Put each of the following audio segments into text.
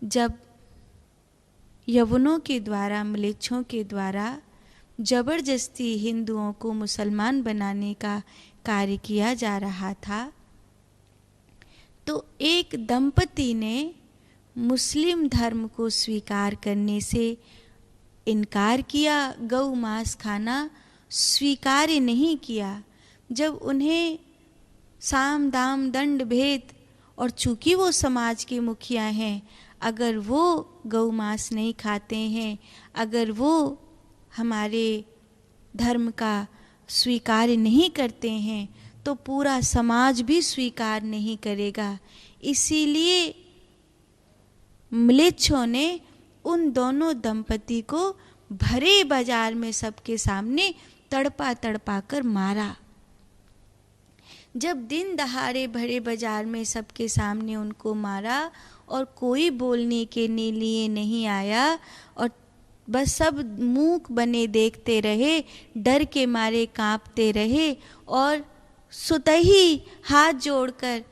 जब यवनों के द्वारा, म्लेच्छों के द्वारा जबरदस्ती हिंदुओं को मुसलमान बनाने का कार्य किया जा रहा था, तो एक दंपति ने मुस्लिम धर्म को स्वीकार करने से इनकार किया, गौ मांस खाना स्वीकार्य नहीं किया। जब उन्हें साम दाम दंड भेद, और चूंकि वो समाज के मुखिया हैं, अगर वो गौ मांस नहीं खाते हैं, अगर वो हमारे धर्म का स्वीकार नहीं करते हैं, तो पूरा समाज भी स्वीकार नहीं करेगा। इसीलिए म्लेच्छों ने उन दोनों दंपति को भरे बाजार में सबके सामने तड़पा तड़पा कर मारा। जब दिन दहाड़े भरे बाजार में सबके सामने उनको मारा और कोई बोलने के लिए नहीं आया, और बस सब मूक बने देखते रहे, डर के मारे कांपते रहे, और सुतही हाथ जोड़कर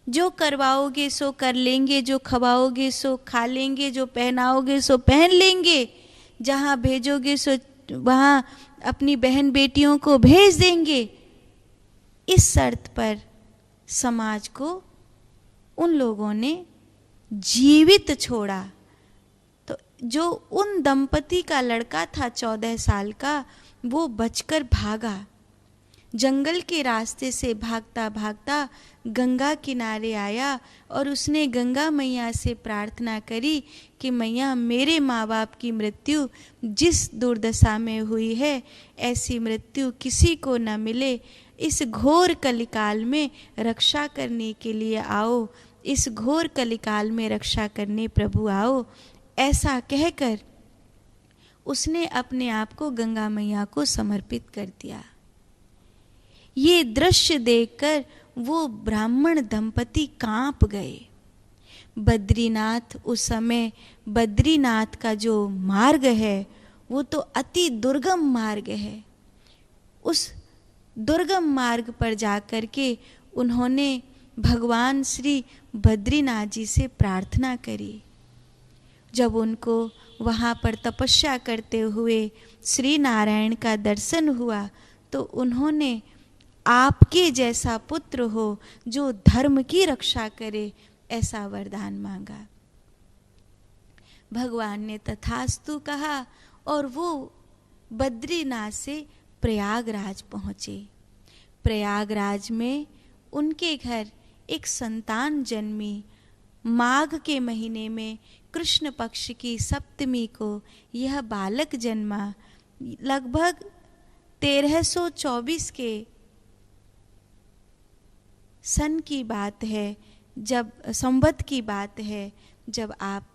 जो करवाओगे सो कर लेंगे, जो खवाओगे सो खा लेंगे, जो पहनाओगे सो पहन लेंगे, जहाँ भेजोगे सो वहाँ अपनी बहन बेटियों को भेज देंगे। इस शर्त पर समाज को उन लोगों ने जीवित छोड़ा। तो जो उन दंपति का लड़का था 14 साल का, वो बचकर भागा, जंगल के रास्ते से भागता भागता गंगा किनारे आया, और उसने गंगा मैया से प्रार्थना करी कि मैया, मेरे माँ बाप की मृत्यु जिस दुर्दशा में हुई है, ऐसी मृत्यु किसी को न मिले। इस घोर कलिकाल में रक्षा करने के लिए आओ, इस घोर कलिकाल में रक्षा करने प्रभु आओ। ऐसा कहकर उसने अपने आप को गंगा मैया को समर्पित कर दिया। ये दृश्य देखकर वो ब्राह्मण दंपति कांप गए। बद्रीनाथ, उस समय बद्रीनाथ का जो मार्ग है वो तो अति दुर्गम मार्ग है। उस दुर्गम मार्ग पर जाकर के उन्होंने भगवान श्री बद्रीनाथ जी से प्रार्थना करी। जब उनको वहाँ पर तपस्या करते हुए श्री नारायण का दर्शन हुआ, तो उन्होंने आपके जैसा पुत्र हो जो धर्म की रक्षा करे, ऐसा वरदान मांगा। भगवान ने तथास्तु कहा, और वो बद्रीनाथ से प्रयागराज पहुँचे। प्रयागराज में उनके घर एक संतान जन्मी। माघ के महीने में कृष्ण पक्ष की सप्तमी को यह बालक जन्मा। लगभग 1324 के सन की बात है, जब संवत की बात है, जब आप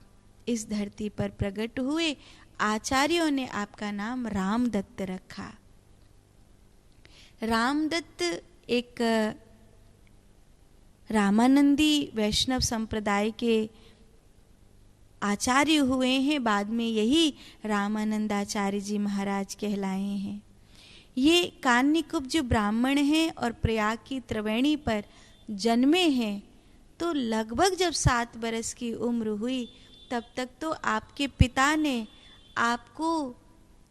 इस धरती पर प्रकट हुए। आचार्यों ने आपका नाम रामदत्त रखा। रामदत्त एक रामानंदी वैष्णव संप्रदाय के आचार्य हुए हैं। बाद में यही रामानंदाचार्य जी महाराज कहलाए हैं। ये कान्यकुब्ज ब्राह्मण हैं और प्रयाग की त्रिवेणी पर जन्मे हैं। तो लगभग जब 7 बरस की उम्र हुई, तब तक तो आपके पिता ने आपको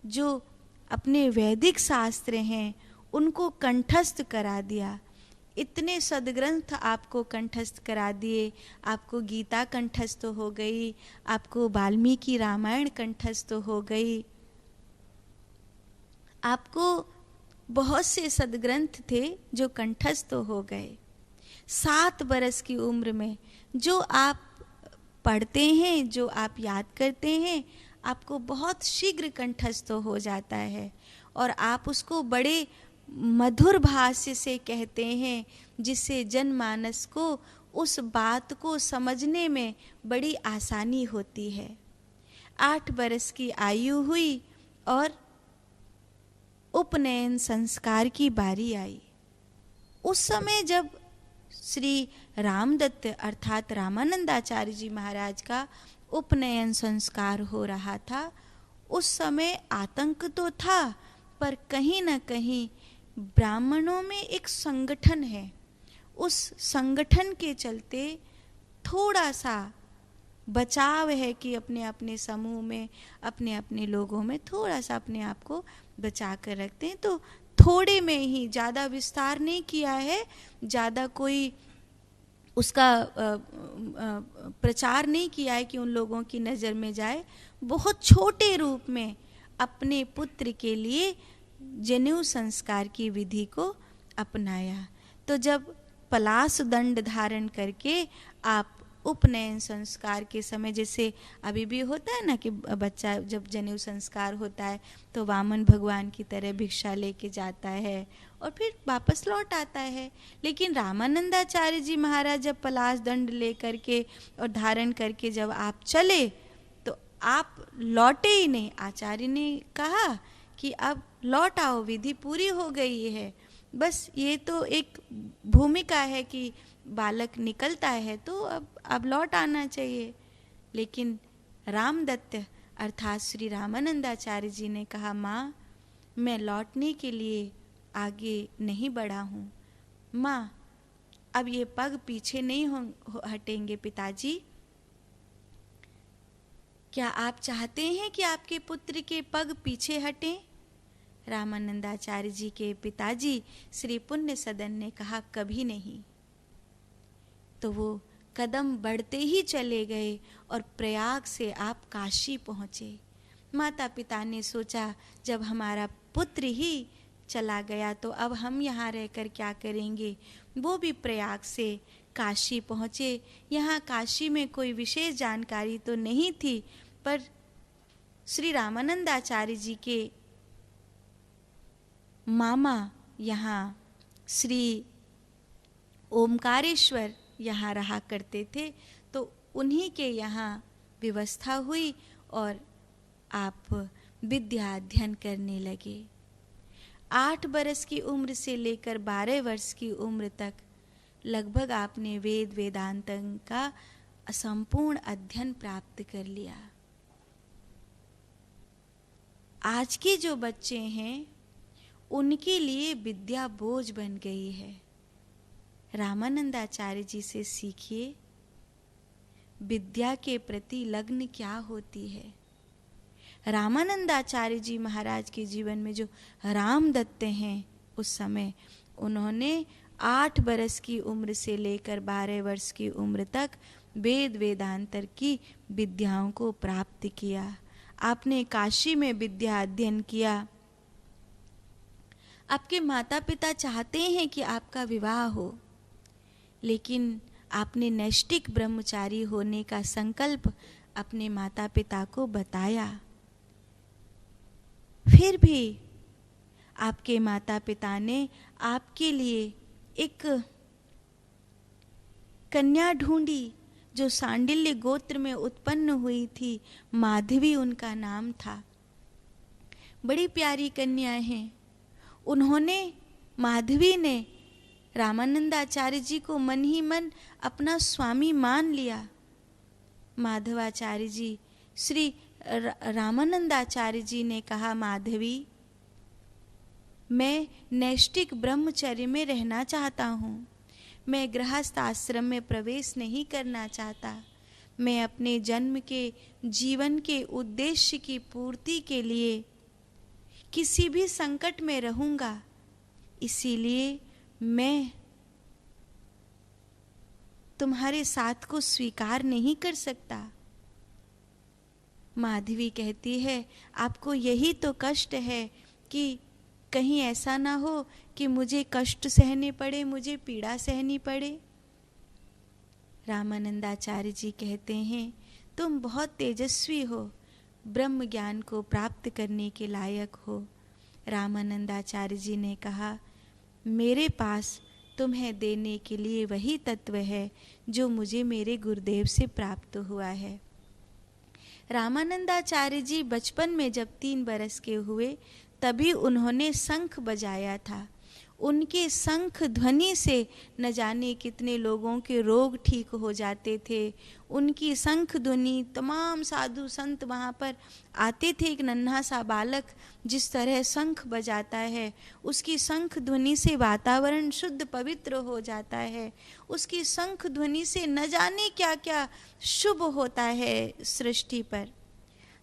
जो अपने वैदिक शास्त्र हैं उनको कंठस्थ करा दिया। इतने सदग्रंथ आपको कंठस्थ करा दिए। आपको गीता कंठस्थ हो गई, आपको वाल्मीकि रामायण कंठस्थ हो गई, आपको बहुत से सदग्रंथ थे जो कंठस्थ हो गए। 7 बरस की उम्र में जो आप पढ़ते हैं, जो आप याद करते हैं, आपको बहुत शीघ्र कंठस्थ हो जाता है, और आप उसको बड़े मधुर भाष्य से कहते हैं, जिससे जनमानस को उस बात को समझने में बड़ी आसानी होती है। 8 बरस की आयु हुई और उपनयन संस्कार की बारी आई। उस समय जब श्री रामदत्त अर्थात रामानंदाचार्य जी महाराज का उपनयन संस्कार हो रहा था, उस समय आतंक तो था, पर कहीं न कहीं ब्राह्मणों में एक संगठन है। उस संगठन के चलते थोड़ा सा बचाव है कि अपने अपने समूह में, अपने अपने लोगों में थोड़ा सा अपने आप को बचा कर रखते हैं। तो थोड़े में ही, ज़्यादा विस्तार नहीं किया है, ज़्यादा कोई उसका प्रचार नहीं किया है कि उन लोगों की नज़र में जाए। बहुत छोटे रूप में अपने पुत्र के लिए जनेऊ संस्कार की विधि को अपनाया। तो जब पलाश दंड धारण करके आप उपनयन संस्कार के समय, जैसे अभी भी होता है ना कि बच्चा जब जनेऊ संस्कार होता है तो वामन भगवान की तरह भिक्षा लेके जाता है और फिर वापस लौट आता है। लेकिन रामानंदाचार्य जी महाराज जब पलाश दंड ले करके और धारण करके जब आप चले तो आप लौटे ही नहीं। आचार्य ने कहा कि अब लौट आओ, विधि पूरी हो गई है, बस ये तो एक भूमिका है कि बालक निकलता है तो अब लौट आना चाहिए। लेकिन रामदत्त अर्थात श्री रामानंदाचार्य जी ने कहा, माँ मैं लौटने के लिए आगे नहीं बढ़ा हूँ, माँ अब ये पग पीछे नहीं हटेंगे पिताजी। क्या आप चाहते हैं कि आपके पुत्र के पग पीछे हटें? रामानंदाचार्य जी के पिताजी श्री पुण्य सदन ने कहा, कभी नहीं। तो वो कदम बढ़ते ही चले गए और प्रयाग से आप काशी पहुँचे। माता पिता ने सोचा जब हमारा पुत्र ही चला गया तो अब हम यहाँ रहकर क्या करेंगे। वो भी प्रयाग से काशी पहुँचे। यहाँ काशी में कोई विशेष जानकारी तो नहीं थी, पर श्री रामानंदाचार्य जी के मामा यहाँ श्री ओमकारेश्वर यहाँ रहा करते थे, तो उन्हीं के यहाँ व्यवस्था हुई और आप विद्या अध्ययन करने लगे। 8 बरस की उम्र से लेकर 12 वर्ष की उम्र तक लगभग आपने वेद वेदांत का संपूर्ण अध्ययन प्राप्त कर लिया। आज के जो बच्चे हैं उनके लिए विद्या बोझ बन गई है। रामानंदाचार्य जी से सीखिए विद्या के प्रति लगन क्या होती है। रामानंदाचार्य जी महाराज के जीवन में जो रामदत्त हैं, उस समय उन्होंने 8 बरस की उम्र से लेकर 12 वर्ष की उम्र तक वेद वेदांतर की विद्याओं को प्राप्त किया। आपने काशी में विद्या अध्ययन किया। आपके माता पिता चाहते हैं कि आपका विवाह हो, लेकिन आपने नैष्टिक ब्रह्मचारी होने का संकल्प अपने माता पिता को बताया। फिर भी आपके माता पिता ने आपके लिए एक कन्या ढूंढी जो सांडिल्य गोत्र में उत्पन्न हुई थी। माधवी उनका नाम था। बड़ी प्यारी कन्या हैं। उन्होंने, माधवी ने रामानंदाचार्य जी को मन ही मन अपना स्वामी मान लिया। माधवाचार्य जी, श्री रामानंदाचार्य जी ने कहा, माधवी मैं नैष्टिक ब्रह्मचर्य में रहना चाहता हूँ, मैं गृहस्थ आश्रम में प्रवेश नहीं करना चाहता। मैं अपने जन्म के जीवन के उद्देश्य की पूर्ति के लिए किसी भी संकट में रहूँगा, इसीलिए मैं तुम्हारे साथ को स्वीकार नहीं कर सकता। माधवी कहती है, आपको यही तो कष्ट है कि कहीं ऐसा ना हो कि मुझे कष्ट सहने पड़े, मुझे पीड़ा सहनी पड़े। रामानंदाचार्य जी कहते हैं, तुम बहुत तेजस्वी हो, ब्रह्म ज्ञान को प्राप्त करने के लायक हो। रामानंदाचार्य जी ने कहा, मेरे पास तुम्हें देने के लिए वही तत्व है जो मुझे मेरे गुरुदेव से प्राप्त हुआ है। रामानंदाचार्य जी बचपन में जब 3 बरस के हुए तभी उन्होंने शंख बजाया था। उनके शंख ध्वनि से न जाने कितने लोगों के रोग ठीक हो जाते थे। उनकी शंख ध्वनि, तमाम साधु संत वहाँ पर आते थे। एक नन्हा सा बालक जिस तरह शंख बजाता है, उसकी शंख ध्वनि से वातावरण शुद्ध पवित्र हो जाता है। उसकी शंख ध्वनि से न जाने क्या क्या शुभ होता है सृष्टि पर।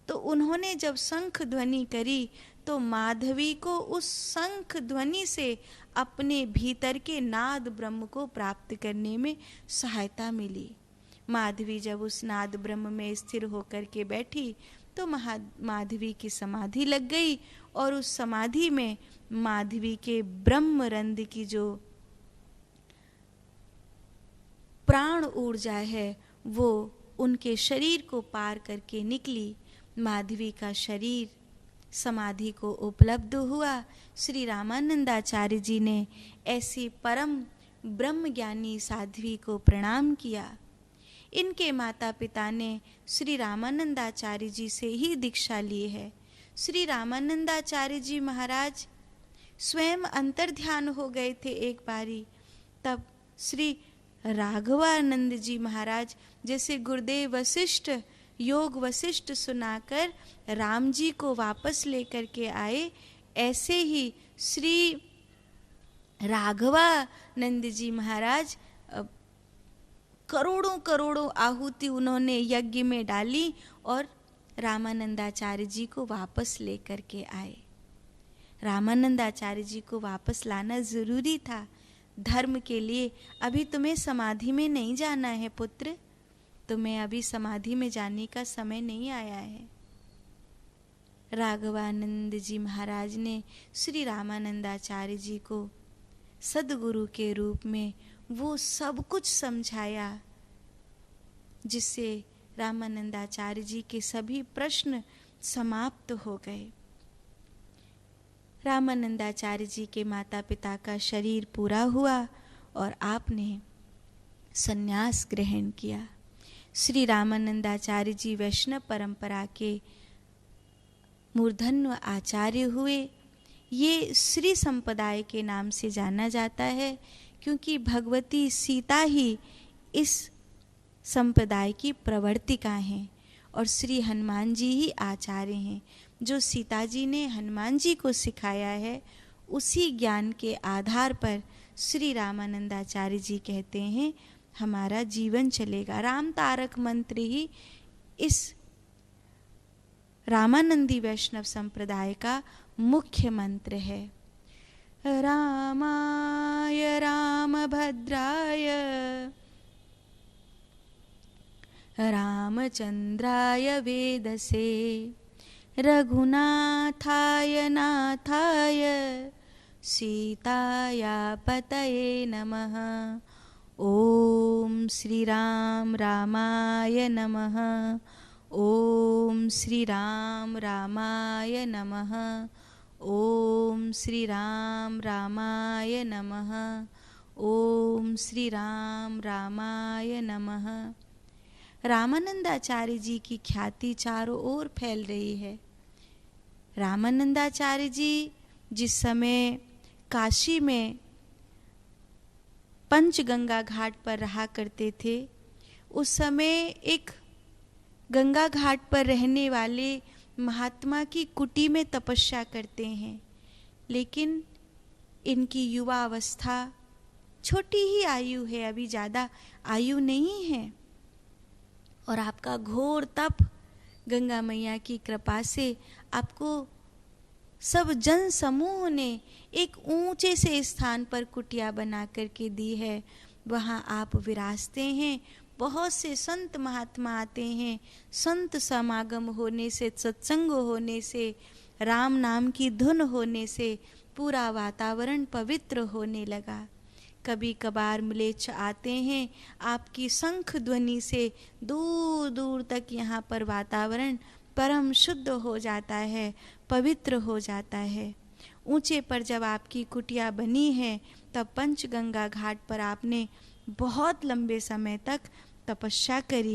तो उन्होंने जब शंख ध्वनि करी तो माधवी को उस शंख ध्वनि से अपने भीतर के नाद ब्रह्म को प्राप्त करने में सहायता मिली। माधवी जब उस नाद ब्रह्म में स्थिर होकर के बैठी तो माधवी की समाधि लग गई, और उस समाधि में माधवी के ब्रह्म रंध्र की जो प्राण ऊर्जा है वो उनके शरीर को पार करके निकली। माधवी का शरीर समाधि को उपलब्ध हुआ। श्री रामानंदाचार्य जी ने ऐसी परम ब्रह्म ज्ञानी साध्वी को प्रणाम किया। इनके माता पिता ने श्री रामानंदाचार्य जी से ही दीक्षा ली है। श्री रामानंदाचार्य जी महाराज स्वयं अंतर्ध्यान हो गए थे एक बारी। तब श्री राघवानंद जी महाराज, जैसे गुरुदेव वशिष्ठ योग वशिष्ठ सुनाकर राम जी को वापस लेकर के आए, ऐसे ही श्री राघवानंद जी महाराज करोड़ों करोड़ों आहुति उन्होंने यज्ञ में डाली और रामानंदाचार्य जी को वापस लेकर के आए। रामानंदाचार्य जी को वापस लाना जरूरी था धर्म के लिए। अभी तुम्हें समाधि में नहीं जाना है पुत्र, तुम्हें अभी समाधि में जाने का समय नहीं आया है। राघवानंद जी महाराज ने श्री रामानंदाचार्य जी को सद्गुरु के रूप में वो सब कुछ समझाया जिससे रामानंदाचार्य जी के सभी प्रश्न समाप्त हो गए। रामानंदाचार्य जी के माता पिता का शरीर पूरा हुआ और आपने संन्यास ग्रहण किया। श्री रामानंदाचार्य जी वैष्णव परंपरा के मूर्धन्य आचार्य हुए। ये श्री संप्रदाय के नाम से जाना जाता है क्योंकि भगवती सीता ही इस संप्रदाय की प्रवर्तिका हैं और श्री हनुमान जी ही आचार्य हैं। जो सीता जी ने हनुमान जी को सिखाया है उसी ज्ञान के आधार पर श्री रामानंदाचार्य जी कहते हैं हमारा जीवन चलेगा। राम तारक मंत्र ही इस रामानंदी वैष्णव संप्रदाय का मुख्य मंत्र है। रामाय रामभद्राय रामचंद्राय वेदसे रघुनाथाय नाथाय सीताया पतये नमः। ओम श्री राम रामाय नमः। ओम श्री राम रामाय नमः। ओम श्री राम रामाय नमः। ओम श्री राम रामाय नमः। रामानंदाचार्य जी की ख्याति चारों ओर फैल रही है। रामानंदाचार्य जी जिस समय काशी में पंचगंगा घाट पर रहा करते थे, उस समय एक गंगा घाट पर रहने वाले महात्मा की कुटी में तपस्या करते हैं, लेकिन इनकी युवा अवस्था छोटी ही आयु है, अभी ज़्यादा आयु नहीं है, और आपका घोर तप गंगा मैया की कृपा से आपको सब जन समूह ने एक ऊंचे से स्थान पर कुटिया बना करके दी है। वहाँ आप विराजते हैं। बहुत से संत महात्मा आते हैं। संत समागम होने से, सत्संग होने से, राम नाम की धुन होने से पूरा वातावरण पवित्र होने लगा। कभी कभार म्लेच्छ आते हैं, आपकी शंख ध्वनि से दूर दूर तक यहाँ पर वातावरण परम शुद्ध हो जाता है, पवित्र हो जाता है। ऊंचे पर जब आपकी कुटिया बनी है तब पंचगंगा घाट पर आपने बहुत लंबे समय तक तपस्या करी है।